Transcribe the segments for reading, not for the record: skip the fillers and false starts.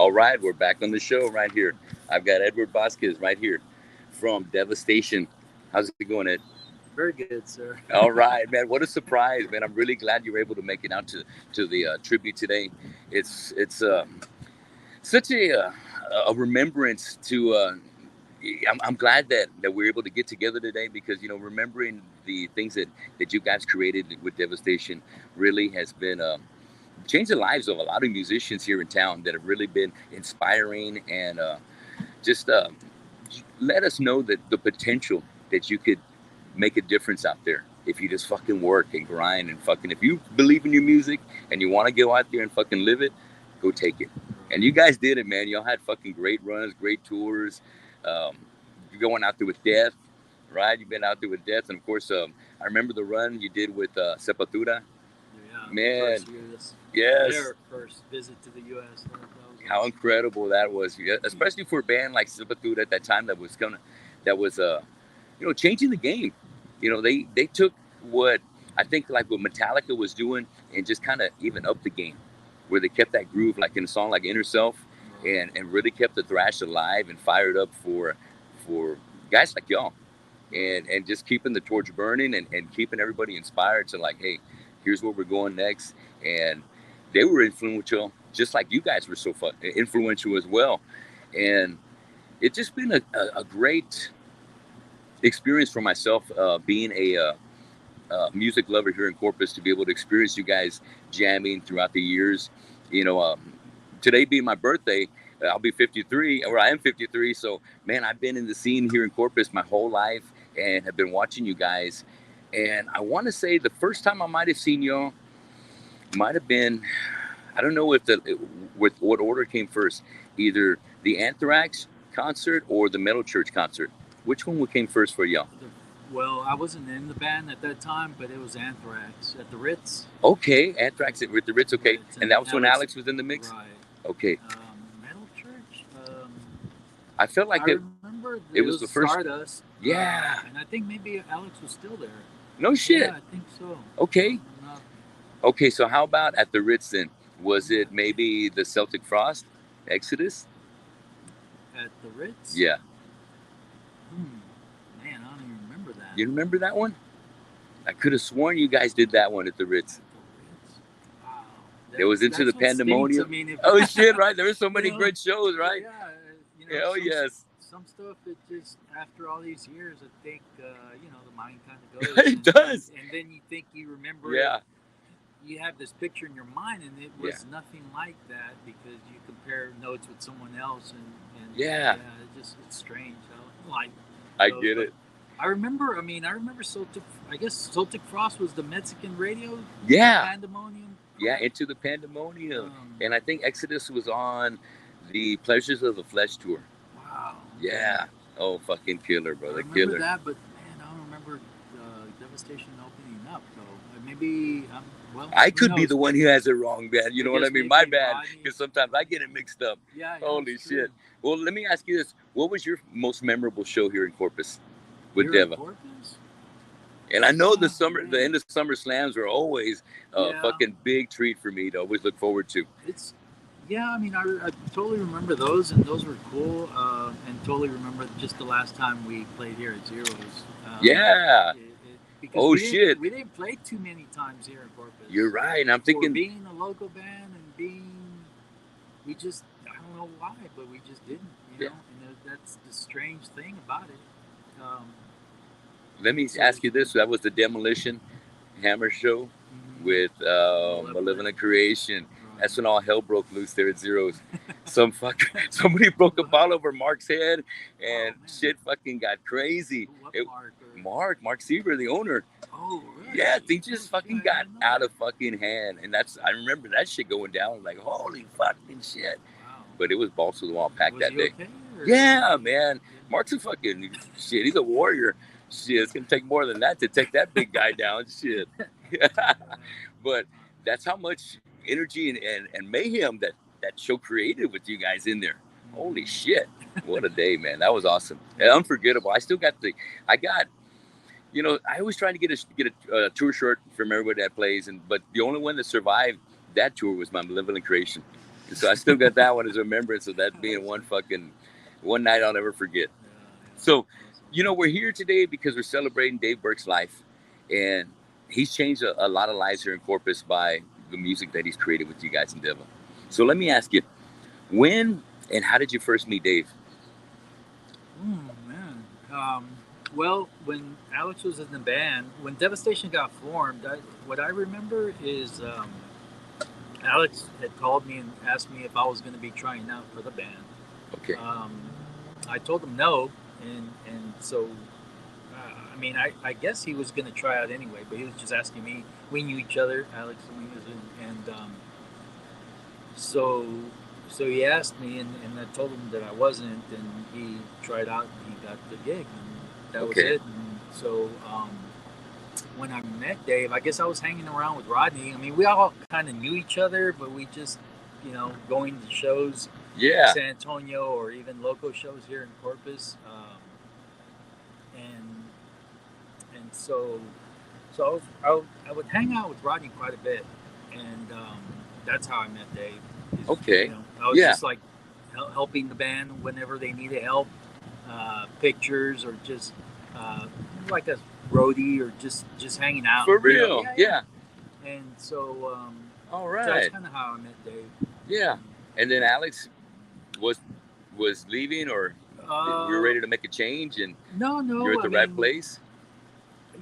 All right, we're back on the show right here. I've got Edward Vasquez right here from Devastation. How's it going, Ed? Very good, sir. All right, man. What a surprise, man. I'm really glad you were able to make it out to the tribute today. It's such a remembrance to. I'm glad that we're able to get together today because remembering the things that you guys created with Devastation really has been changed the lives of a lot of musicians here in town that have really been inspiring and just let us know that the potential that you could make a difference out there if you just fucking work and grind and fucking if you believe in your music and you want to go out there and fucking live it, go take it. And you guys did it, man. Y'all had fucking great runs, great tours. um, you're going out there with Death, right? You've been out there with Death, and of course I remember the run you did with Sepultura. Yeah, Man, first years. yes. Their first visit to the U.S. That was How awesome. incredible that was, especially for a band like Sepultura at that time that was changing the game. They took what I think like what Metallica was doing and just kind of even up the game, where they kept that groove like in a song like Inner Self, Right. and really kept the thrash alive and fired up for guys like y'all, and just keeping the torch burning and keeping everybody inspired to like, hey, here's where we're going next. And they were influential, just like you guys were so influential as well. And it's just been a great experience for myself, being music lover here in Corpus, to be able to experience you guys jamming throughout the years. You know, today being my birthday, I'll be 53, or I am 53. So, man, I've been in the scene here in Corpus my whole life and have been watching you guys. And I want to say the first time I might have seen y'all might have been, I don't know if with what order came first, either the Anthrax concert or the Metal Church concert. Which one came first for y'all? Well, I wasn't in the band at that time, but it was Anthrax at the Ritz. Okay, Anthrax with the Ritz. Okay, Ritz, and that was when Alex, Alex was in the mix. right. Okay, Metal Church. I felt like I remember it it was was the first. Stardust. Yeah. And I think maybe Alex was still there. No shit. Yeah, I think so. Okay. I'm not- Okay, so how about at the Ritz then? Was it maybe the Celtic Frost, Exodus? at the Ritz. Yeah. Man, I don't even remember that. You remember that one? I could have sworn you guys did that one at the Ritz. At the Ritz. Wow. It was into the That's what stinks. pandemonium. I mean, if, Oh shit! Right, there were so many know, great shows, right? Yeah, Hell some, yes. some stuff that just after all these years, I think the mind kind of goes. It does. And then you think you remember. Yeah. It. You have this picture in your mind, and it was Yeah. nothing like that because you compare notes with someone else, and Yeah. it's strange. Like I those, get but it. I remember. I mean, I remember Celtic. I guess Celtic Frost was the Mexican radio. Yeah. Pandemonium. Yeah, into the pandemonium. Um, And I think Exodus was on the Pleasures of the Flesh tour. Wow. Yeah. Oh, fucking killer, I brother. remember Killer. that, but man, I don't remember Devastation opening up though. Maybe I who could be knows? the one who has it wrong, man. You know what I guess mean? My maybe bad. Rodney- Because sometimes I get it mixed up. Yeah, Holy it's shit. true. Well, let me ask you this. What was your most memorable show here in Corpus with Here in Deva? Corpus? And I know Oh, the man. end of summer slams are always a Yeah. fucking big treat for me to always look forward to. It's I mean, I totally remember those, and those were cool. And totally remember just the last time we played here at Zeros. Yeah. Because Oh, we didn't- shit. We didn't play too many times here in Corpus. You're right. And I'm For thinking, being a local band and we just, I don't know why, but we just didn't, Yeah. And that's the strange thing about it. let me ask you this. That was the Demolition Hammer show with Malevolent Creation. Right. That's when all hell broke loose there at Zeros. Somebody broke a ball over Mark's head, and man. shit fucking got crazy. What It- Mark? Mark Sieber, the owner. Oh, really? Yeah, things just Oh, fucking shit, I got didn't know out that. of fucking hand, and I remember that shit going down like holy fucking shit. Wow. But it was balls to the wall packed Was that he day. okay, or- Yeah, man. Mark's a fucking shit. He's a warrior. Shit, it's gonna take more than that to take that big guy down. Shit. But that's how much energy and mayhem that show created with you guys in there. Holy shit. What a day, man. That was awesome. And unforgettable. I got I always try to get a tour shirt from everybody that plays, but the only one that survived that tour was my Malevolent Creation. So I still got that one as a remembrance of that being one night I'll never forget. Yeah. So, Awesome. we're here today because we're celebrating Dave Burke's life, and he's changed a lot of lives here in Corpus by the music that he's created with you guys in Deva. So let me ask you, when and how did you first meet Dave? Man. Well, when Alex was in the band, when Devastation got formed, what I remember is Alex had called me and asked me if I was going to be trying out for the band. Okay. I told him no, and so I mean, I guess he was going to try out anyway, but he was just asking me. We knew each other, Alex and me, and so he asked me, and I told him that I wasn't, and he tried out and he got the gig, and that was Okay. it. And so when I met Dave, I guess I was hanging around with Rodney. I mean, we all kind of knew each other, but we just, going to shows in Yeah. San Antonio or even local shows here in Corpus, and so I would hang out with Rodney quite a bit, and that's how I met Dave. Okay. I was Yeah. just like helping the band whenever they needed help, pictures, or just like a roadie, or just hanging out. For real. Yeah. And so, All so that's right. kind of how I met Dave. Yeah. And then Alex was leaving, or you were ready to make a change, and No, you're at the right place.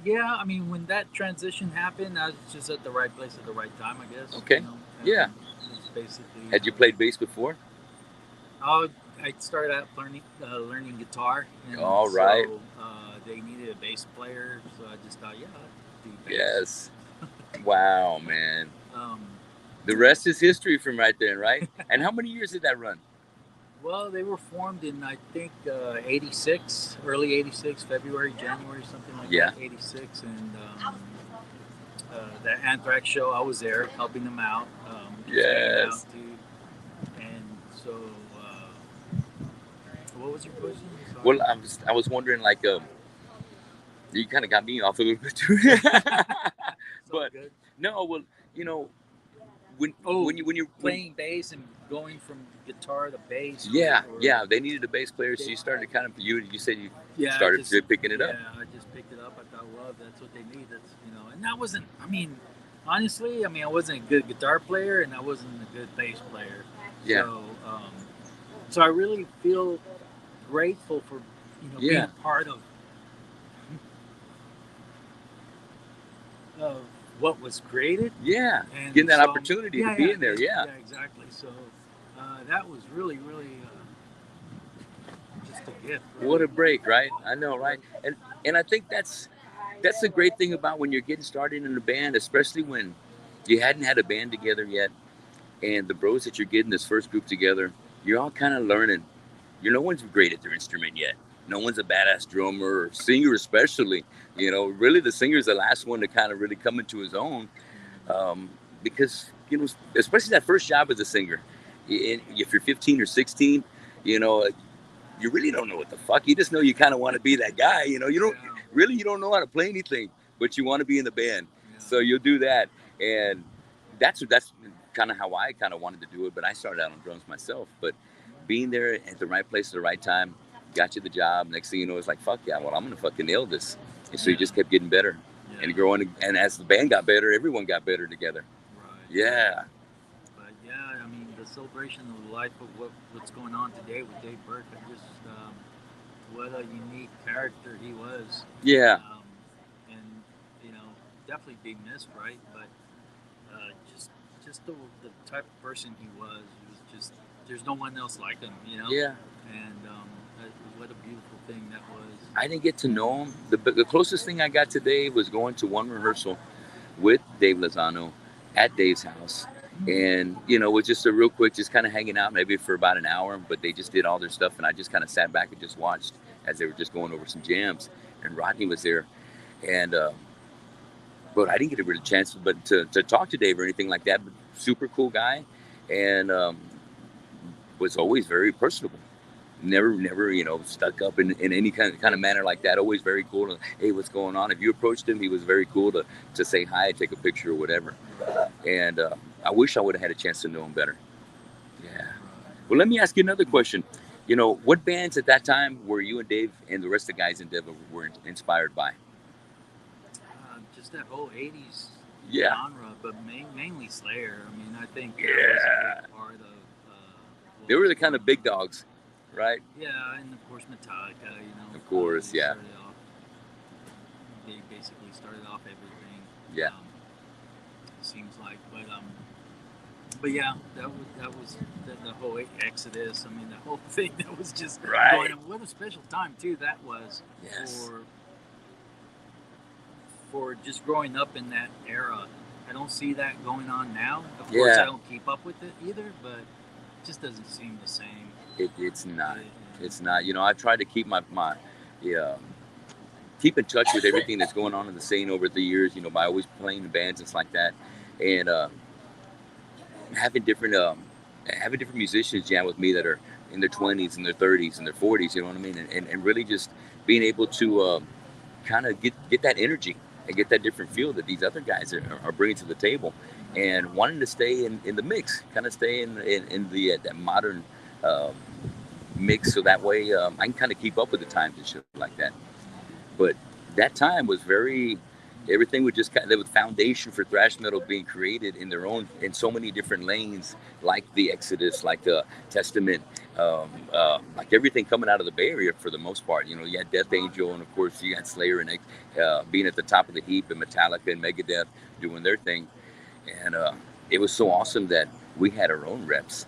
Yeah, I mean, when that transition happened, I was just at the right place at the right time, I guess. Okay. Yeah. It's basically. Had you played bass before? I started out learning guitar. And All right. So, they needed a bass player, so I just thought, yeah, I'd do bass. Yes. Wow, man. Um, The rest is history from right there, right? And how many years did that run? Well, they were formed in, I think, 86, early 86, February, January, something like Yeah. that, 86. And that Anthrax show, I was there helping them out. Just hanging Yes. out, too. And so, what was your question? Sorry. Well, I was wondering, like, you kind of got me off a little bit too. It's all But good. no, well, when you Playing bass and going from guitar to bass. yeah, they needed a bass player, so you started kind of you said you started picking it up. Yeah, I just picked it up. I thought, well, that's what they need. That's and I wasn't. I mean, honestly, I wasn't a good guitar player, and I wasn't a good bass player. Yeah. So I really feel grateful for being part of what was created. Yeah, and getting that opportunity to be in there. Yeah, exactly. So that was really, really just a gift. Really. What a break, right? I know, right? And I think that's the great thing about when you're getting started in a band, especially when you hadn't had a band together yet, and the bros that you're getting this first group together, you're all kind of learning. No one's great at their instrument yet. No one's a badass drummer or singer, especially. Really the singer's the last one to kind of really come into his own, because especially that first job as a singer. If you're 15 or 16, you really don't know what the fuck. You just know you kind of want to be that guy. You don't know how to play anything, but you want to be in the band. Yeah. So you'll do that, and that's kind of how I kind of wanted to do it. But I started out on drums myself. But being there at the right place at the right time got you the job. Next thing you know, it's like, fuck yeah, well, I'm gonna fucking nail this. And so you just kept getting better and growing. And as the band got better, everyone got better together. Right. Yeah. But yeah, I mean, the celebration of the life of what's going on today with Dave Burke, what a unique character he was. Yeah. And definitely be missed, right? But just the type of person he was just there's no one else like him, Yeah. And what a beautiful thing that was. I didn't get to know him. The closest thing I got today was going to one rehearsal with Dave Lozano at Dave's house. And, it was just a real quick, just kind of hanging out maybe for about an hour, but they just did all their stuff. And I just kind of sat back and just watched as they were just going over some jams. And Rodney was there. And, but I didn't get a real chance to talk to Dave or anything like that. But super cool guy. And was always very personable. Never, stuck up in any kind of manner like that. Always very cool to, hey, what's going on? If you approached him, he was very cool to say hi, take a picture or whatever. And I wish I would have had a chance to know him better. Yeah. Well, let me ask you another question. What bands at that time were you and Dave and the rest of the guys in Denver were inspired by? Just that whole '80s Yeah. genre, but mainly Slayer. I mean, I think that was a Yeah. big part of They were the kind of big dogs, right? Yeah, and of course Metallica. Of course, yeah. They basically started off everything. Yeah. It seems like, but yeah, that was the whole Exodus. I mean, the whole thing that was just right. going. What a special time too that was. Yes. For just growing up in that era. I don't see that going on now. Of course, I don't keep up with it either, but it just doesn't seem the same. It's not. It's not. I've tried to keep keep in touch with everything that's going on in the scene over the years. By always playing in bands and stuff like that, and having different musicians jam with me that are in their 20s and their 30s and their 40s. You know what I mean? And really just being able to kind of get that energy and get that different feel that these other guys are bringing to the table, and wanting to stay in the mix, kind of stay in the that modern mix, so that way I can kind of keep up with the times and shit like that. But that time was everything was just there was foundation for thrash metal being created in so many different lanes, like the Exodus, like the Testament, like everything coming out of the Bay Area for the most part. You had Death Angel, and of course you had Slayer and being at the top of the heap, and Metallica and Megadeth doing their thing. And it was so awesome that we had our own reps.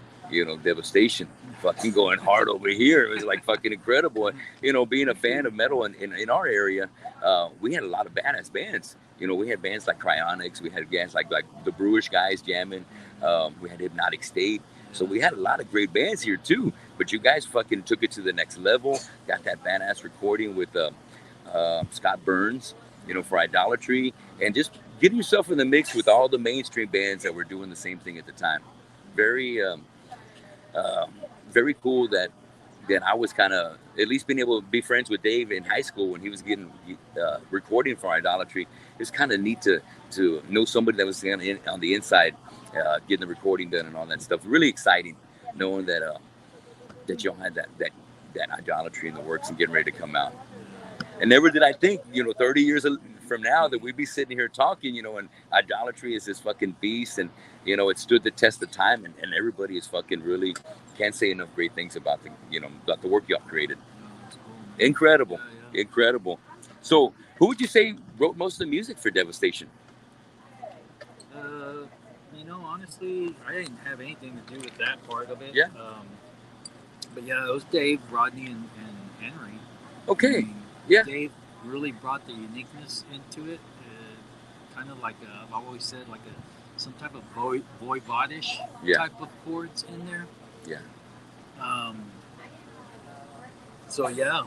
Devastation fucking going hard over here. It was like fucking incredible. Being a fan of metal in our area, we had a lot of badass bands. We had bands like Cryonics. We had bands like the Brewish guys jamming. We had Hypnotic State. So we had a lot of great bands here too. But you guys fucking took it to the next level. Got that badass recording with Scott Burns, for Idolatry, and just getting yourself in the mix with all the mainstream bands that were doing the same thing at the time. Very very cool that I was kind of at least being able to be friends with Dave in high school when he was getting recording for Idolatry. It's kind of neat to know somebody that was on the inside getting the recording done and all that stuff. Really exciting knowing that y'all had that Idolatry in the works and getting ready to come out. And never did I think 30 years from now that we'd be sitting here talking, and Idolatry is this fucking beast, and it stood the test of time, and everybody is fucking really can't say enough great things about the work y'all created. Incredible. Incredible. So who would you say wrote most of the music for Devastation? Honestly, I didn't have anything to do with that part of it. Yeah. But yeah, it was Dave, Rodney, and Henry. Okay. Yeah. Dave really brought the uniqueness into it. Kind of like I've always said, like some type of voivodish type of chords in there. Yeah. So yeah,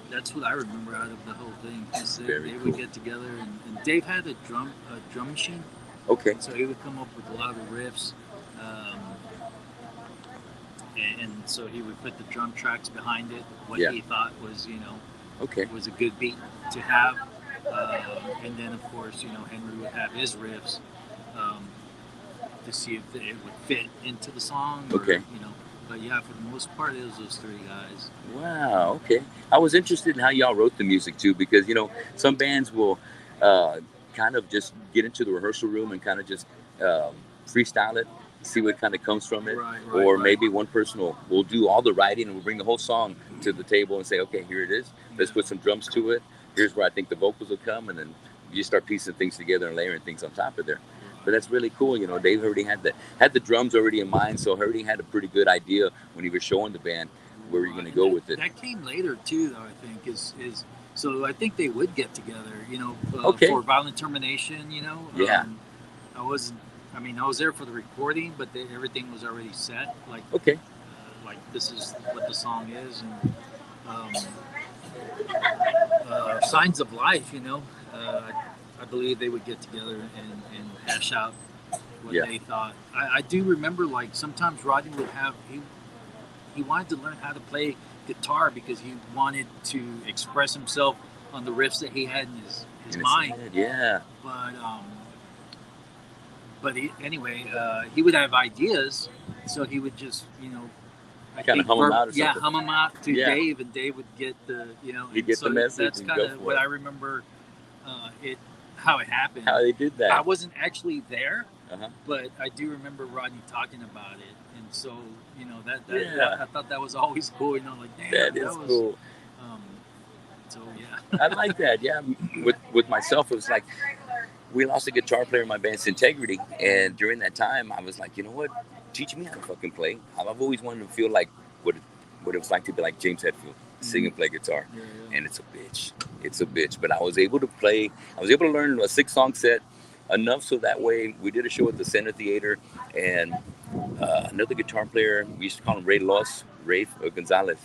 that's what I remember out of the whole thing. They would get together, and Dave had a drum machine. Okay. So he would come up with a lot of the riffs. And so he would put the drum tracks behind it, what he thought was, was a good beat to have. And then, of course, Henry would have his riffs to see if it would fit into the song. Or, but yeah, for the most part, it was those three guys. Wow, okay. I was interested in how y'all wrote the music, too, because, some bands will kind of just get into the rehearsal room and kind of just freestyle it, see what kind of comes from it. Or maybe one person will do all the writing and will bring the whole song to the table and say, okay, here it is. Let's put some drums to it. Here's where I think the vocals will come. And then you start piecing things together and layering things on top of there. But that's really cool. Dave already had the drums already in mind, so already had a pretty good idea when he was showing the band where you're going to go with it. That came later too, though. I think is so. I think they would get together, for Violent Termination. Yeah. I was there for the recording, but everything was already set. Like like this is what the song is, and Signs of Life. I believe they would get together and hash out what they thought. I do remember, like, sometimes Rodney would have he wanted to learn how to play guitar because he wanted to express himself on the riffs that he had in his mind. Yeah. But anyway, he would have ideas, So he would just, Kind of hum them out or something. Yeah, hum them out to Yeah. Dave, and Dave would get the, He'd get the message. That's and kind go of for what it. I remember. How it happened. How they did that. I wasn't actually there, Uh-huh. but I do remember Rodney talking about it, and so Yeah. I thought that was always cool. Like damn, That is was cool. So yeah, I like that. Yeah, with myself, it was like we lost a guitar player in my band's Integrity, and during that time, I was like, you know what? Teach me how to fucking play. I've always wanted to feel like what it was like to be like James Hetfield, sing and play guitar, and it's a bitch. It's a bitch. But I was able to play. I was able to learn a 6-song set enough so that way we did a show at the Center Theater, and another guitar player, we used to call him Rafe Gonzalez.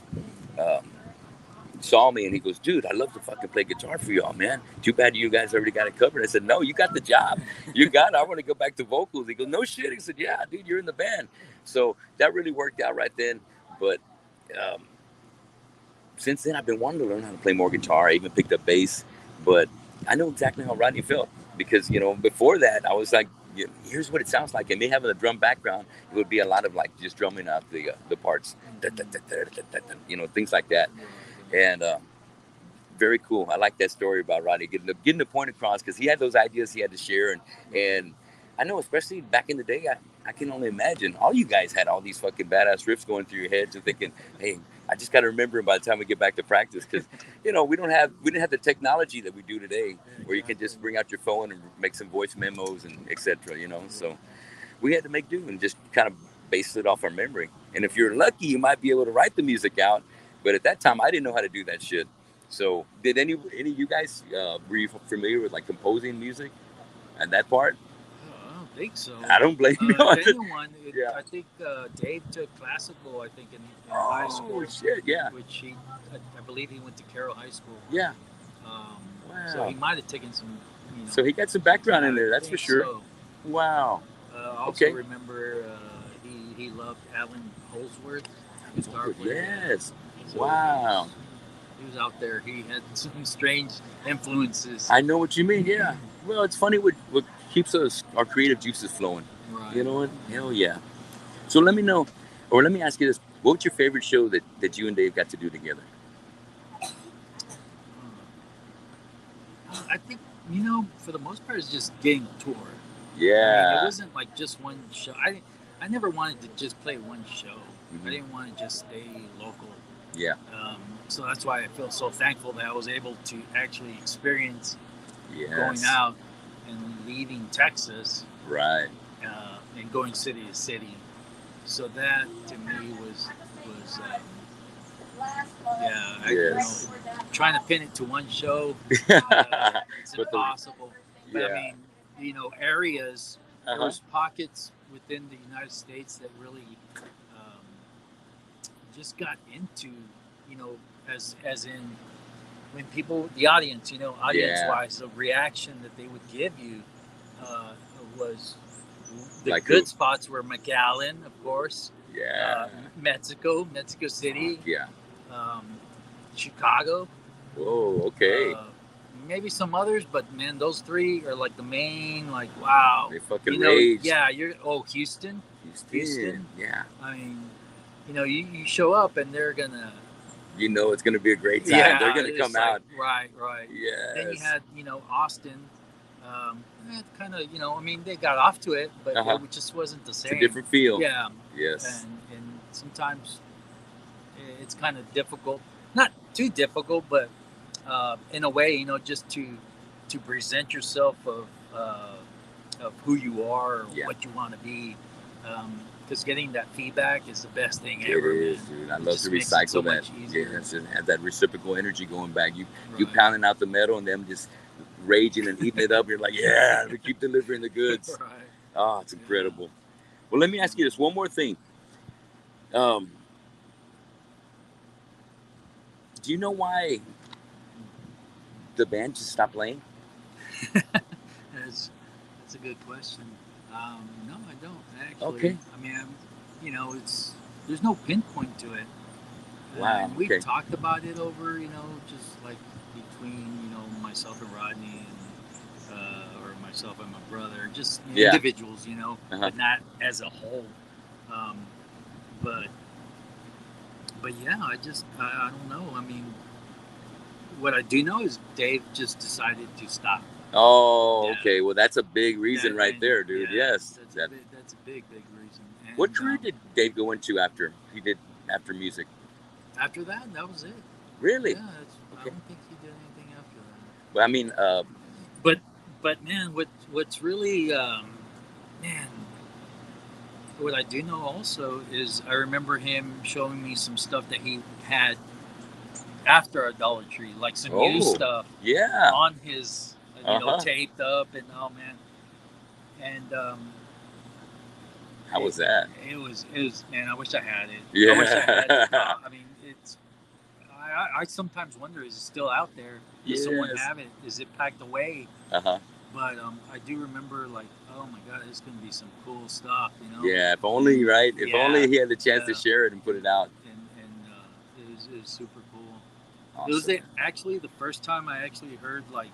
Saw me and he goes, dude, I love to fucking play guitar for y'all, man. Too bad you guys already got it covered. I said, no, you got the job. You got it. I want to go back to vocals. He goes, no shit. He said, yeah, dude, you're in the band. So that really worked out right then. But since then, I've been wanting to learn how to play more guitar. I even picked up bass. But I know exactly how Rodney felt because, before that, I was like, here's what it sounds like. And me having a drum background, it would be a lot of like just drumming out the parts, things like that. And very cool. I like that story about Rodney getting the point across because he had those ideas he had to share. And I know, especially back in the day, I can only imagine all you guys had all these fucking badass riffs going through your heads and thinking, hey, I just got to remember them by the time we get back to practice because, we didn't have the technology that we do today where you can just bring out your phone and make some voice memos and etc. So we had to make do and just kind of base it off our memory. And if you're lucky, you might be able to write the music out. But at that time, I didn't know how to do that shit. So, did any of you guys were you familiar with like composing music and that part? I don't think so. I don't blame you. Anyone, Yeah. I think Dave took classical. I think in high school. Oh shit! Yeah. Which I believe he went to Carroll High School. Yeah. Wow. Wow. So he might have taken some. So he got some background in there. That's for sure. So. Wow. I also remember he loved Alan Holdsworth. Yes. So wow. He was out there. He had some strange influences. I know what you mean. Yeah. Well, it's funny what keeps our creative juices flowing. Right. You know what? Hell yeah. So let me know, or let me ask you this: what's your favorite show that you and Dave got to do together? I think for the most part, it's just getting a tour. Yeah. It wasn't like just one show. I never wanted to just play one show. Mm-hmm. I didn't want to just stay local. Yeah. So that's why I feel so thankful that I was able to actually experience going out and leaving Texas. Right. And going city to city. So that to me was trying to pin it to one show. It's impossible. But I mean, areas, there's pockets within the United States that really just got into, as in when people, the audience, audience-wise, the reaction that they would give you was the like good spots were McAllen, of course. Yeah. Mexico City. Yeah. Chicago. Whoa. Okay. Maybe some others, but man, those three are like the main. Like, wow. They fucking rage. Yeah. Houston. Yeah. I mean, you show up and they're gonna. It's gonna be a great time. Yeah, they're gonna come out. Right. Yeah. Then you had, Austin. Kind of, I mean, they got off to it, but it just wasn't the same. It's a different feel. Yeah. Yes. And sometimes it's kind of difficult. Not too difficult, but in a way, just to present yourself of who you are or what you want to be. Because getting that feedback is the best thing ever. It is, dude. I love to recycle that. Yes, and have that reciprocal energy going back. You pounding out the metal and them just raging and eating it up. You're like, yeah, we keep delivering the goods. Right. Oh, it's incredible. Well, let me ask you this one more thing. Do you know why the band just stopped playing? That's a good question. No, I don't actually. Okay. I mean, there's no pinpoint to it. Wow. We've talked about it over, just like between, myself and Rodney and or myself and my brother, just individuals, but not as a whole. Um, but yeah, I don't know. I mean, what I do know is Dave just decided to stop. Oh, Yeah. okay. Well, that's a big reason right there, dude. Yeah, Yes. that's a big reason. And, What career did Dave go into after music? After that was it. Really? Yeah, I Okay. don't think he did anything after that. Well, I mean, But man, what's really man, what I do know also is I remember him showing me some stuff that he had after Idolatry, like some new stuff. Yeah. On his, taped up, and oh man, and how was that? It was man. I wish I had it. Yeah. I wish I had it. I mean, it's. I sometimes wonder, is it still out there? Does someone have it? Is it packed away? But I do remember, like, oh my God, it's going to be some cool stuff, you know? Yeah, if only, right? If only he had the chance to share it and put it out. And it was super cool. Awesome. It was actually the first time I actually heard, like,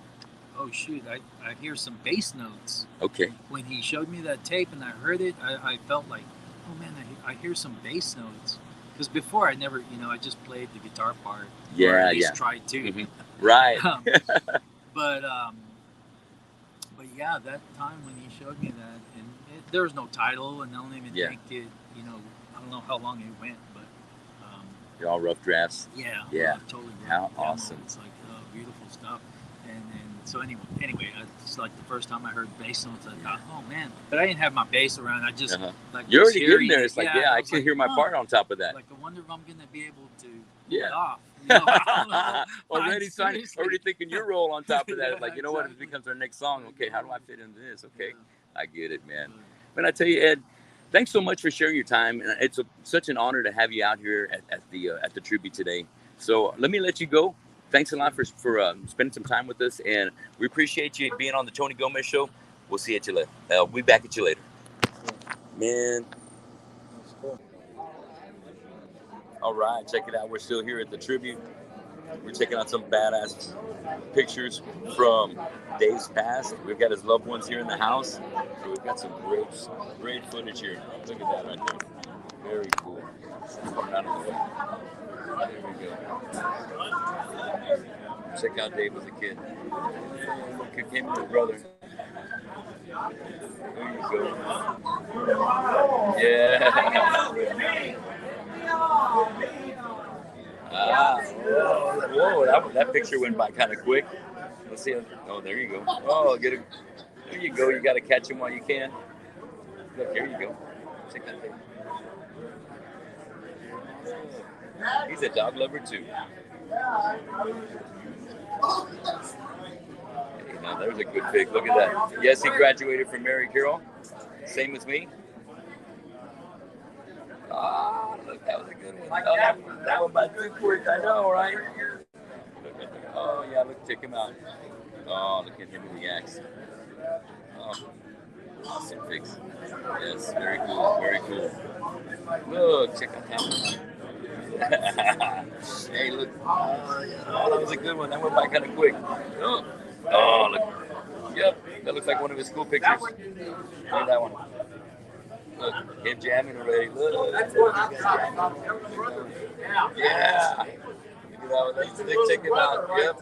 oh shoot, I hear some bass notes. Okay. When he showed me that tape and I heard it, I felt like, oh man, I hear some bass notes. Because before I never, I just played the guitar part. Yeah, or at least tried to. Mm-hmm. Right. But yeah, that time when he showed me that, and there was no title, and I don't even think it, I don't know how long it went, but they're all rough drafts. Yeah. Totally. How awesome! It's like beautiful stuff, and so anyway, it's like the first time I heard bass notes, I thought, oh man, but I didn't have my bass around. I just like you're already getting there. It's like, I can like, hear my part on top of that. Like, I wonder if I'm gonna be able to pull it off. Already thinking your role on top of that. Like, you know what? It becomes our next song. Okay, how do I fit into this? Okay, I get it, man. But I tell you, Ed, thanks so much for sharing your time, and it's such an honor to have you out here at the tribute today. So let me let you go. Thanks a lot for spending some time with us, and we appreciate you being on the Tony Gomez Show. We'll see you later. We'll be back at you later, man. All right, check it out. We're still here at the tribute. We're checking out some badass pictures from days past. We've got his loved ones here in the house. So we've got some great footage here. Look at that right there. Very cool. Coming out of the way. There we go. Check out Dave as a kid. Look, came with his brother. There you go. Yeah. Whoa, that picture went by kind of quick. Let's see. Oh, there you go. Oh, there you go. You got to catch him while you can. Look, here you go. Check that thing. He's a dog lover too. Hey, now there's a good pic. Look at that. Yes, he graduated from Mary Carroll. Same as me. Ah, look, that was a good one. That one by too quick, I know, right? Oh, yeah, look, check him out. Oh, look at him with the axe. Oh, awesome pics. Yes, very cool. Look, check out that one. Hey, look. Oh, that was a good one. That went by kind of quick. Oh, look. Yep, that looks like one of his school pictures. Look at that one. Look, him jamming already. Look. That's what I'm talking about. Yeah. Look at that one. Check it out. Yep.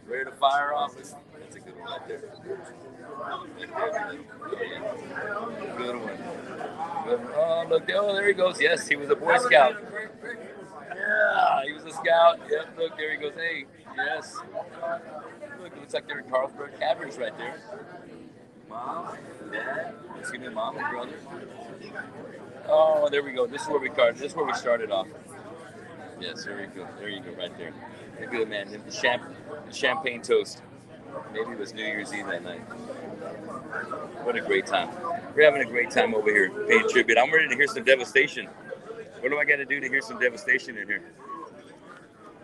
Ready to fire off. That's a good one right there. Good one. Oh, look. Oh, there he goes. Yes, he was a Boy Scout. Yeah, he was a scout. Yep, look, there he goes. Hey, yes. Look, it looks like they're in Carlsberg Caverns right there. Mom, Dad, excuse me, Mom and brother. Oh, there we go. This is where we started off. Yes, there you go. There you go, right there. Look at it, man. The champagne toast. Maybe it was New Year's Eve that night. What a great time. We're having a great time over here, paying tribute. I'm ready to hear some Devastation. What do I got to do to hear some Devastation in here?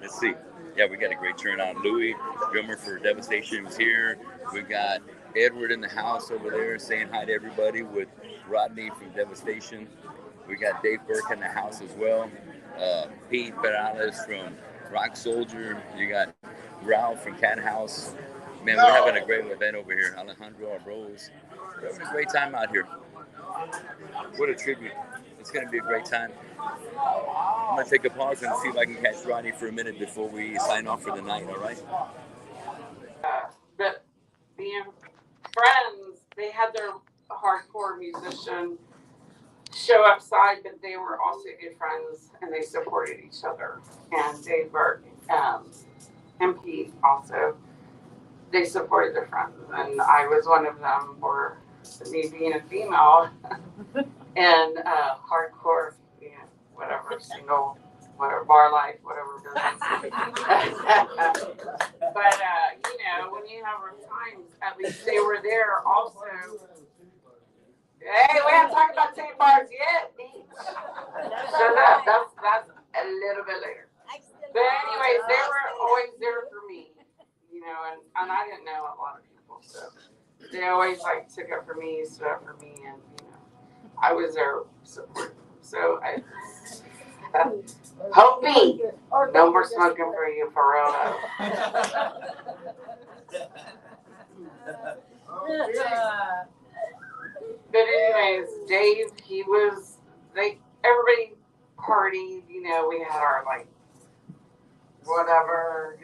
Let's see. Yeah, we got a great turnout. Louie, drummer for Devastation, was here. We got Edward in the house over there saying hi to everybody with Rodney from Devastation. We got Dave Burke in the house as well. Pete Perales from Rock Soldier. You got Ralph from Cat House. Man, we're having a great event over here. Alejandro Arroz. We're having a great time out here. What a tribute. It's going to be a great time. I'm going to take a pause and see if I can catch Rodney for a minute before we sign off for the night, all right? But being friends, they had their hardcore musician show upside, but they were also good friends and they supported each other. And Dave Burke and Pete also, they supported their friends. And I was one of them for me being a female and hardcore, whatever, single, whatever, bar life, whatever business. But, when you have rough times, at least they were there also. Hey, we haven't talked about same bars yet. Shut up. That's a little bit later. But anyways, they were always there for me, and I didn't know a lot of people, so they always took up for me, stood up for me, and I was there supporting them. So help me. No more smoking for you, Perales. But anyways, Dave, everybody partied, we had our whatever,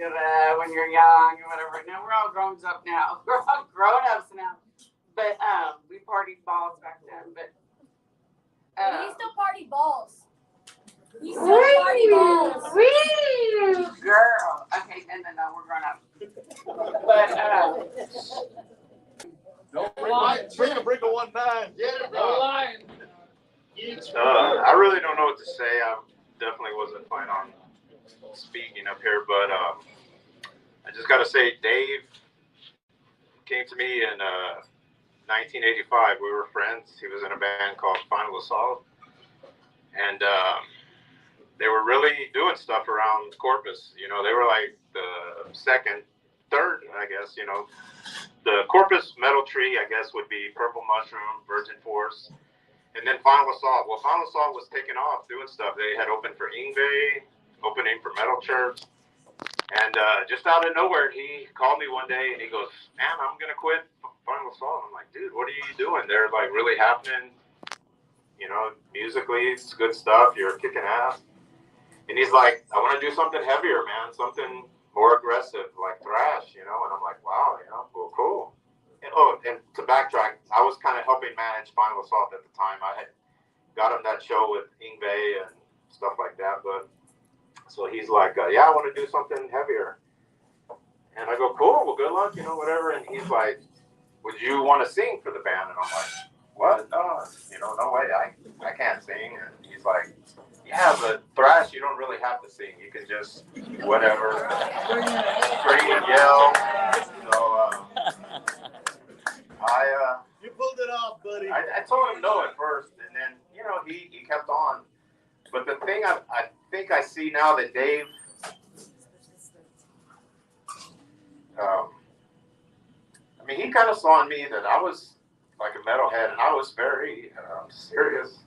when you're young or whatever. Now we're all grown up now. We're all grown ups now. But we partied balls back then. But we still party balls. We still party balls. Woo, girl. Okay, no, we're grown up. But Bring a 19. No line. I really don't know what to say. I definitely wasn't planning on speaking up here, but I just got to say, Dave came to me in 1985. We were friends. He was in a band called Final Assault, and they were really doing stuff around Corpus. They were like the third, I guess. The Corpus metal tree, I guess, would be Purple Mushroom, Virgin Force, and then Final Assault. Well, Final Assault was taking off, doing stuff. They had opened for Yngwie, opening for Metal Church, and just out of nowhere, he called me one day and he goes, "Man, I'm gonna quit Final Assault." I'm like, "Dude, what are you doing? They're really happening. Musically, it's good stuff. You're kicking ass." And he's like, "I want to do something heavier, man. Something more aggressive, like thrash, And I'm like, "Wow, well, cool." And to backtrack, I was kind of helping manage Final Assault at the time. I had got him that show with Yngwie and stuff like that. But so he's like, "Yeah, I want to do something heavier." And I go, "Cool, well, good luck, whatever." And he's like, "Would you want to sing for the band?" And I'm like, "What? No, no way. I can't sing." And he's like, "Yeah, but thrash, you don't really have to sing. You can just whatever, scream and yell." So you pulled it off, buddy. I told him no at first, and then he kept on. But the thing I think I see now that Dave, he kind of saw in me that I was like a metalhead, and I was very serious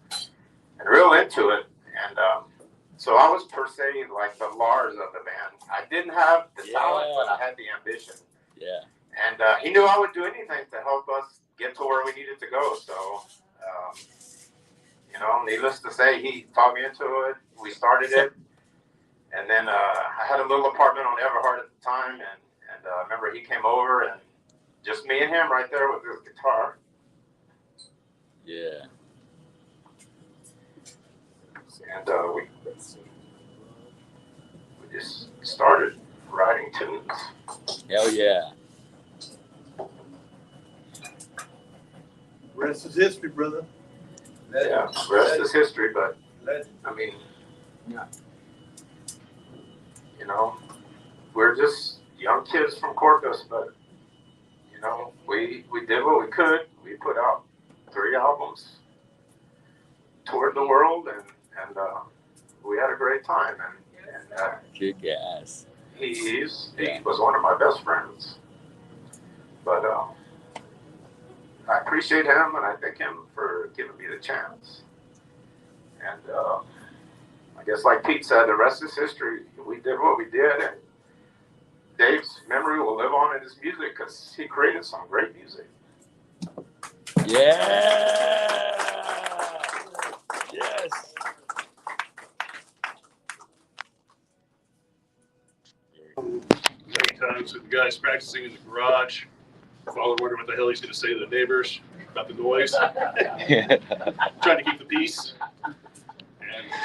and real into it. And so I was per se like the Lars of the band. I didn't have the talent, but I had the ambition. Yeah. And he knew I would do anything to help us get to where we needed to go. So, needless to say, he talked me into it. We started it. And then I had a little apartment on Everhart at the time. And I remember he came over and just me and him right there with his guitar. Yeah. And we just started writing tunes. Hell yeah. Rest is history, brother. Yeah, rest is history, but we're just young kids from Corpus, but we did what we could. We put out 3 albums, toured the world, and we had a great time. And kick ass. He was one of my best friends, but I appreciate him, and I thank him for giving me the chance. And I guess, like Pete said, the rest is history. We did what we did, and Dave's memory will live on in his music because he created some great music. Yeah. Yes. Many times with the guys practicing in the garage, Father wondering what the hell he's going to say to the neighbors about the noise. Trying to keep the peace. And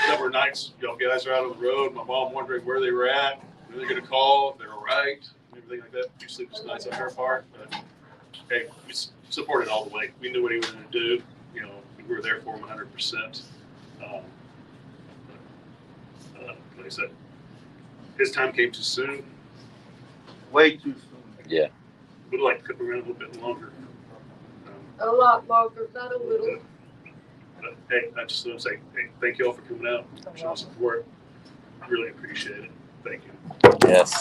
a number of nights, y'all guys are out on the road. My mom wondering where they were at, who they're going to call, if they're all right, everything like that. Few sleepless nights on her part. But hey, we supported all the way. We knew what he was going to do. You know, we were there for him 100%. Like I said, his time came too soon. Way too soon. Yeah. Would like to keep around a little bit longer. A lot longer, not a little. But hey, I just want to say, hey, thank you all for coming out, showing support. I really appreciate it. Thank you. Yes.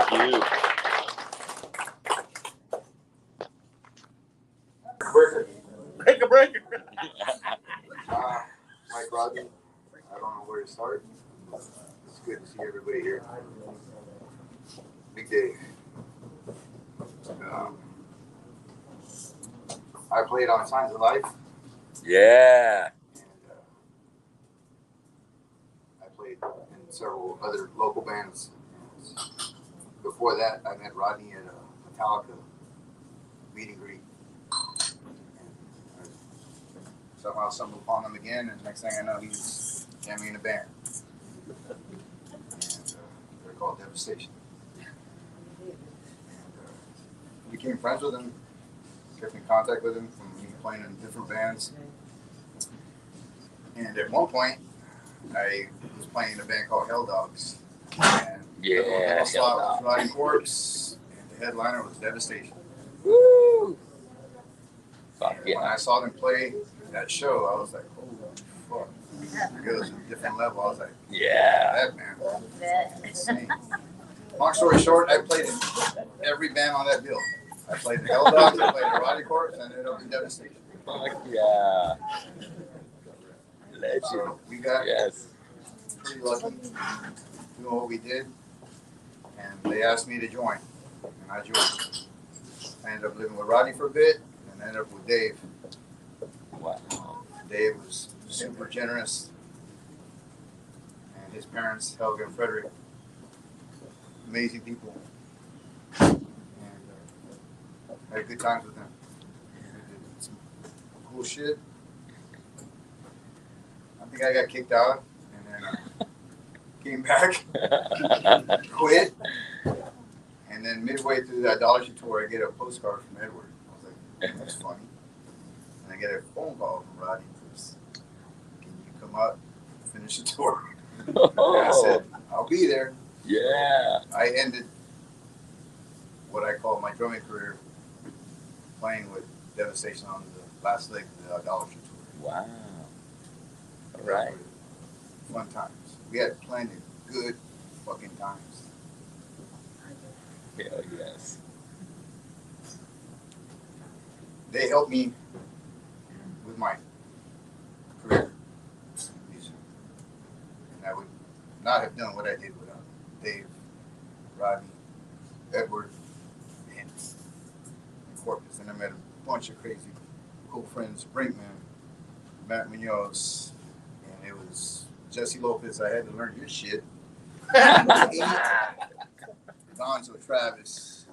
Thank you. Break a breaker. Mike Rodney, I don't know where to start. It's good to see everybody here. Big Dave. I played on Signs of Life. Yeah. And I played in several other local bands. Before that, I met Rodney at a Metallica meet and greet. And I somehow stumbled upon him again, and next thing I know, he's jamming in a band. And they're called Devastation. And became friends with him, kept in contact with him from me playing in different bands. And at one point, I was playing in a band called Hell Dogs. And the slot was Roddy Corpse, and the headliner was Devastation. Woo! And when I saw them play that show, I was like, holy fuck. It was a different level. I was like, yeah. that man was insane. Long story short, I played in every band on that bill. I played in Hell Dogs, I played in Roddy Corpse, and ended up in Devastation. Fuck yeah. Legend. So we got pretty lucky doing what we did, and they asked me to join, and I joined. I ended up living with Rodney for a bit, and ended up with Dave. Wow. Dave was super generous, and his parents, Helga and Frederick, amazing people, and had good times with them. We did some cool shit. I think I got kicked out, and then came back, quit, and then midway through that Idolatry tour, I get a postcard from Edward. I was like, that's funny. And I get a phone call from Rodney. Can you come out and finish the tour? And I said, I'll be there. Yeah. I ended what I call my drumming career playing with Devastation on the last leg of the Idolatry tour. Wow. All right. Fun times. We had plenty of good fucking times. Hell yes. They helped me with my career in music. And I would not have done what I did without Dave, Rodney, Edward, and Corpus. And I met a bunch of crazy cool friends, Brinkman, Matt Munoz, and it was Jesse Lopez. I had to learn his shit. Gonzo, Travis,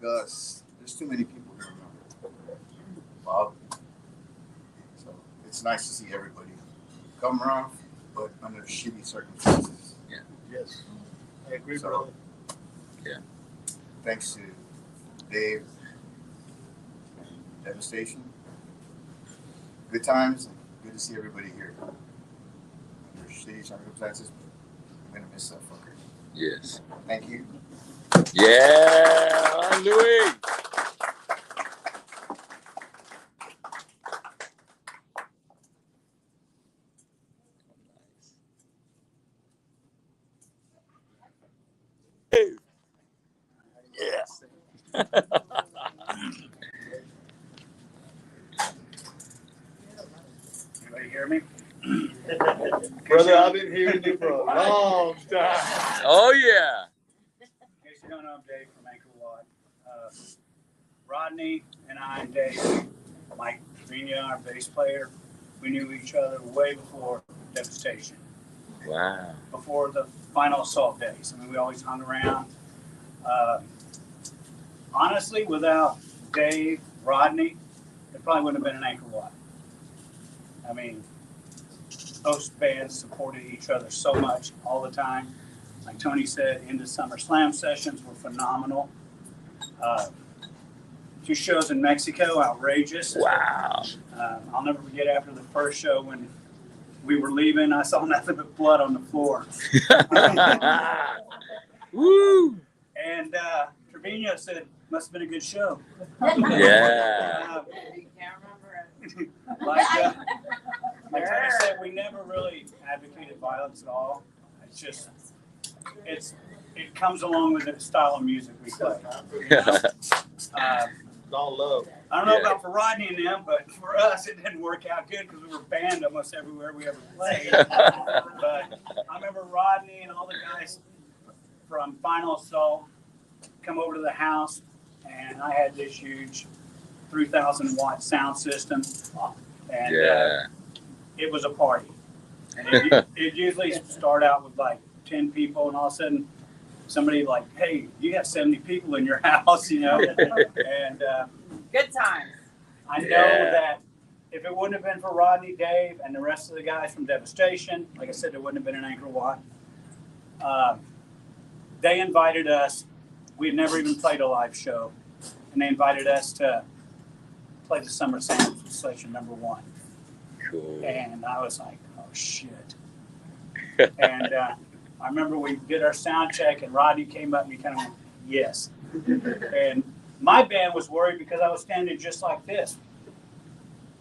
Gus. There's too many people to remember. Bob. So it's nice to see everybody come around, but under shitty circumstances. Yeah. Yes. I agree, So, brother. Yeah. Thanks to Dave, Devastation. Good times. Good to see everybody here. Under shitty circumstances, I'm gonna miss that fucker. Yes. Thank you. Yeah, Louie. Yeah. Anybody hear me? Brother, I've been hearing you for a long time. Oh yeah. In case you don't know, I'm Dave from Anchor Watt. Rodney and I and Dave, Mike Derringer, our bass player, we knew each other way before Devastation. Wow. before the final assault days. I mean, we always hung around. Honestly, without Dave, Rodney, it probably wouldn't have been an Anchor Watt. I mean, most bands supported each other so much all the time. Like Tony said, Into Summer Slam sessions were phenomenal. 2 shows in Mexico, outrageous. Wow. I'll never forget after the first show when we were leaving, I saw nothing but blood on the floor. Woo! And Trevino said, must have been a good show. Yeah. You can't remember it. Like Tony said, we never really advocated violence at all. It's just, it comes along with the style of music we play. All love. I don't know about for Rodney and them, but for us, it didn't work out good because we were banned almost everywhere we ever played. But I remember Rodney and all the guys from Final Assault come over to the house, and I had this huge 3,000 watt sound system, and it was a party. And it usually start out with like 10 people, and all of a sudden somebody like, hey, you got 70 people in your house, you know? And Good times. I know that if it wouldn't have been for Rodney, Dave, and the rest of the guys from Devastation, like I said, there wouldn't have been an Anchor Watt. They invited us. We had never even played a live show, and they invited us to play the Summer Slam Session #1. Cool. And I was like, oh, shit. And I remember we did our sound check, and Rodney came up and he kind of went, yes. And my band was worried because I was standing just like this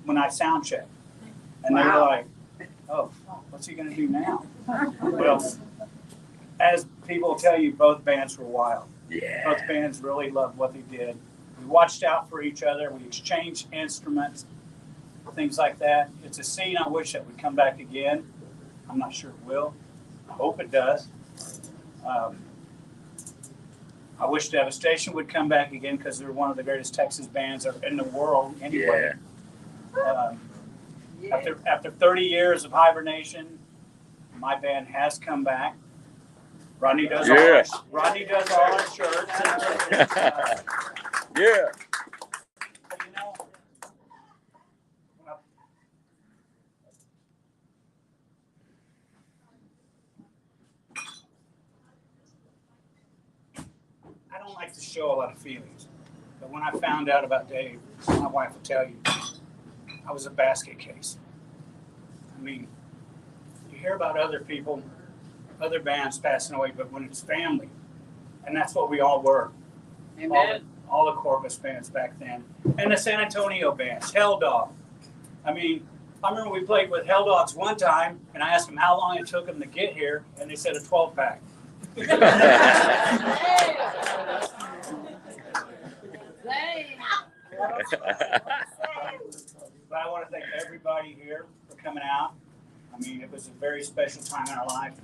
when I sound checked. And they were like, oh, what's he going to do now? Well, as people tell you, both bands were wild. Yeah. Both bands really loved what they did. We watched out for each other. We exchanged instruments, things like that. It's a scene I wish that would come back again. I'm not sure it will. I hope it does. I wish Devastation would come back again because they're one of the greatest Texas bands in the world anyway. After 30 years of hibernation, my band has come back. Rodney does all our shirts. Yeah. But you know, I don't like to show a lot of feelings, but when I found out about Dave, my wife will tell you, I was a basket case. I mean, you hear about other people, other bands passing away, but when it's family, and that's what we all were. Amen. All the Corpus bands back then, and the San Antonio bands, Hell Dog. I mean, I remember we played with Hell Dogs one time, and I asked them how long it took them to get here, and they said a 12-pack. But I want to thank everybody here for coming out. I mean, it was a very special time in our life.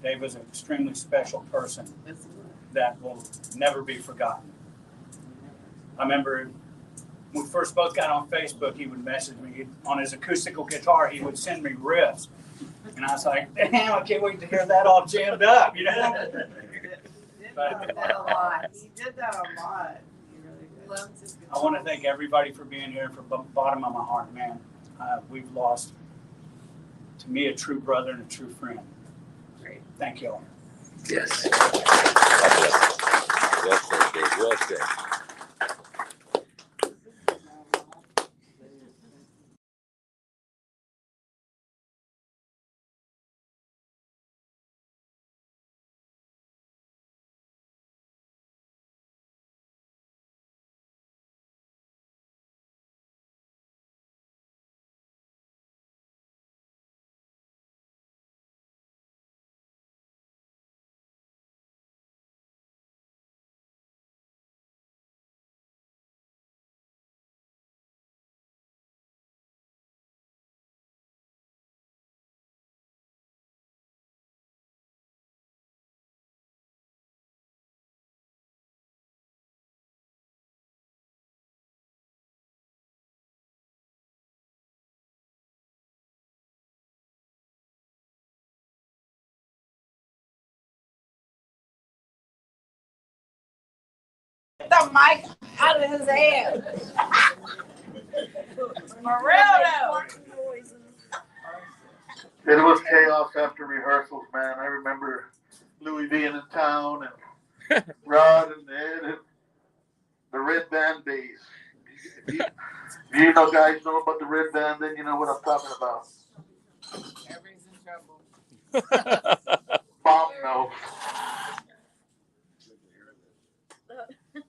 Dave was an extremely special person that will never be forgotten. I remember when we first both got on Facebook, he would message me on his acoustical guitar. He would send me riffs. And I was like, damn, I can't wait to hear that all jammed up, you know? He did that a lot. He did that a lot. I want to thank everybody for being here from the bottom of my heart, man. We've lost, to me, a true brother and a true friend. Great. Thank you all. Yes. Well said, Dave. Well said. the mic out of his hand. Morello. It was chaos after rehearsals, man. I remember Louie being in town and Rod and Ed and the Red Band days. If you know guys know about the Red Band, then you know what I'm talking about. Everybody's in trouble. Bob knows. Who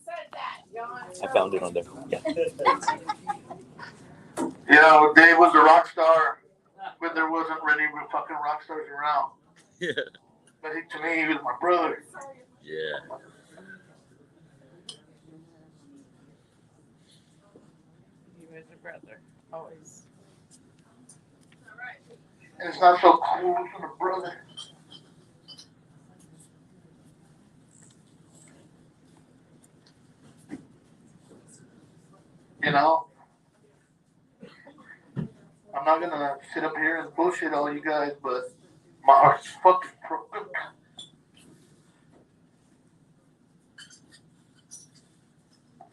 said that, John? I found it on there. Yeah. You know, Dave was a rock star when there wasn't any fucking rock stars around. Yeah. But to me, he was my brother. Yeah. He was a brother, always. And it's not so cool from a brother. You know, I'm not gonna sit up here and bullshit all you guys, but my heart's fucking broken.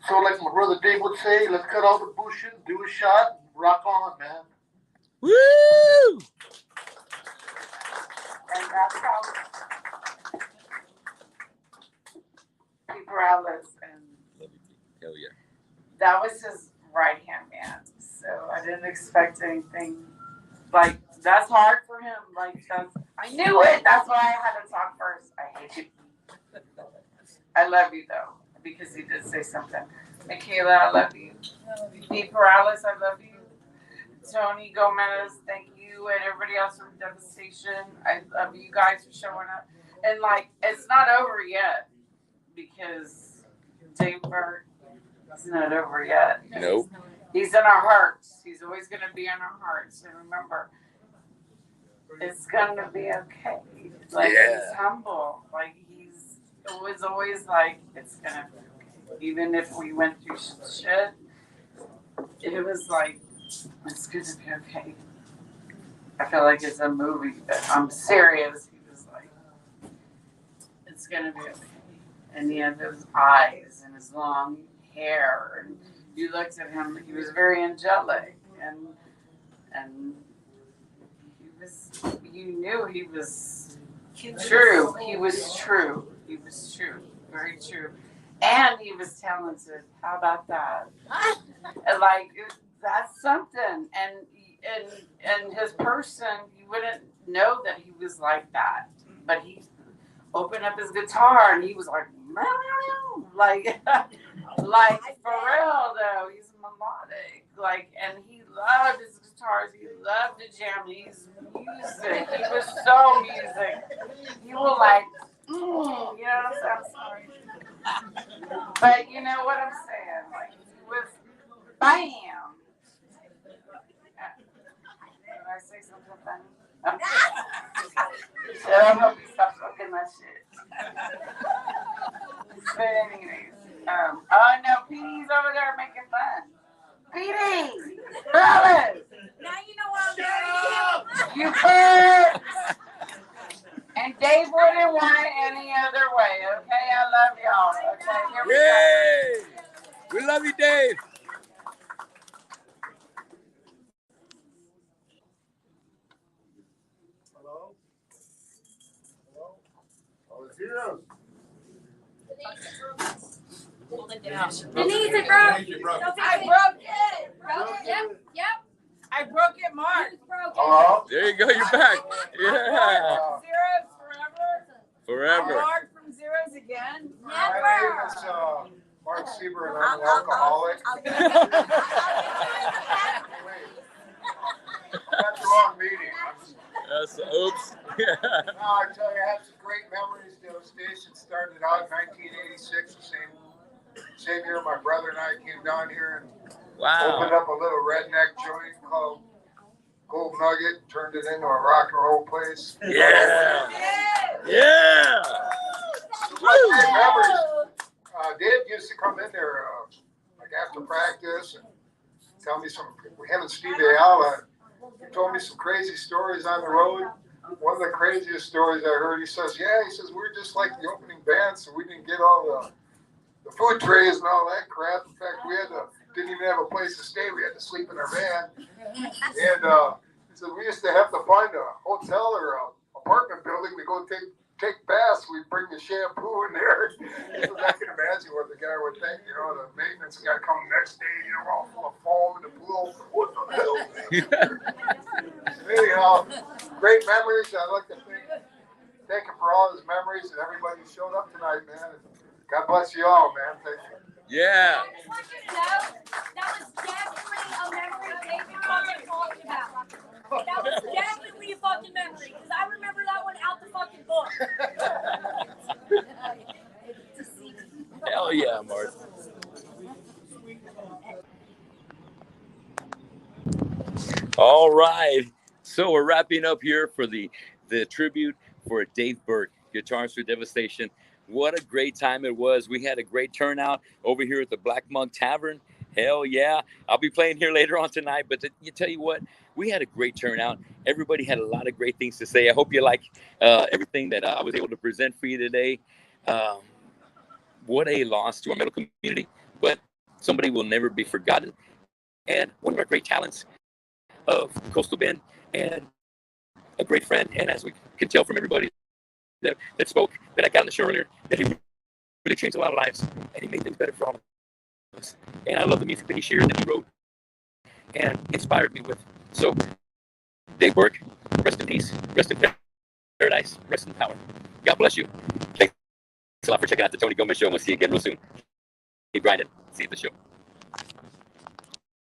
So like my brother Dave would say, let's cut all the bullshit and do a shot and rock on, man. Woo! And that's how Perales and Hell yeah. that was his right hand man. So I didn't expect anything like that's hard for him. Like that's I knew it. That's why I had to talk first. I hate you. I love you though, because he did say something. Michaela, I love you. Pete Perales, I love you. Tony Gomez, thank you, and everybody else from Devastation. I love you guys for showing up. And like, it's not over yet because Dave Burke is not over yet. Nope. He's in our hearts. He's always going to be in our hearts. And remember, it's going to be okay. Like, he's humble. Like, it was always like, it's going to be okay. Even if we went through shit, it was like, it's going to be okay. I feel like it's a movie, but I'm serious. He was like, it's going to be okay. And he had those eyes and his long hair. And you looked at him, he was very angelic. And he was, you knew he was true. He was true. He was true. Very true. And he was talented. How about that? And like, that's something. And his person, you wouldn't know that he was like that. But he opened up his guitar and he was like, like for real though, he's melodic. Like, and he loved his guitars. He loved to jam. He's music. He was so music. You were like, you know what I'm saying? I'm sorry. But you know what I'm saying? Like, he was bam. Did I say something funny? So I hope you stop fucking that shit. But anyways, oh no, Petey's over there making fun. Petey! Fellas! Now you know what I'm doing. You could! And Dave wouldn't want it any other way, okay? I love y'all. Okay, here we Yay! We love you, Dave. Hello? Hello? All the zeros. Denise, it broke. I broke it. Broke it. Yep. I broke it, Mark. Hello? There you go. You're back. Yeah. Zeros forever. Forever. Mark from zeros again. My name is Mark Sieber, and I'm an alcoholic. That's the wrong meeting. That's oops. No, I tell you, I have some great memories. Devastation started out in 1986, the same year my brother and I came down here and opened Wow. up a little redneck joint called Gold Nugget, turned it into a rock and roll place. Yeah. Yeah. Great memories. Dave used to come in there like after practice and tell me some, him and Steve Ayala, he told me some crazy stories on the road. One of the craziest stories I heard, he says, we're just like the opening band, so we didn't get all the food trays and all that crap. In fact, didn't even have a place to stay. We had to sleep in our van. And so we used to have to find a hotel or a apartment building to go take baths. We'd bring the shampoo in there. So I can imagine what the guy would think. You know, the maintenance guy coming next day, you know, all full of foam in the pool. What the hell? Anyhow, great memories. I'd like to thank you for all his memories and everybody who showed up tonight, man. God bless you all, man. Thank you. Yeah. I just want you to know that was definitely a memory Dave fucking talked about. That was definitely a fucking memory because I remember that one out the fucking book. Hell yeah, Mark. All right. So we're wrapping up here for the tribute for Dave Burke, guitarist for Devastation. What a great time it was. We had a great turnout over here at the Black Monk Tavern. Hell yeah. I'll be playing here later on tonight, but you tell you what, we had a great turnout. Everybody had a lot of great things to say. I hope you like everything that I was able to present for you today. What a loss to our metal community, but somebody will never be forgotten. And one of our great talents of Coastal Bend and a great friend. And as we can tell from everybody that spoke, that I got on the show earlier, that he really changed a lot of lives and he made things better for all of us. And I love the music that he shared, that he wrote and inspired me with. So, Dave Burke, rest in peace, rest in paradise, rest in power. God bless you. Thanks a lot for checking out the Tony Gomez Show. We'll see you again real soon. Keep grinding. See you at the show.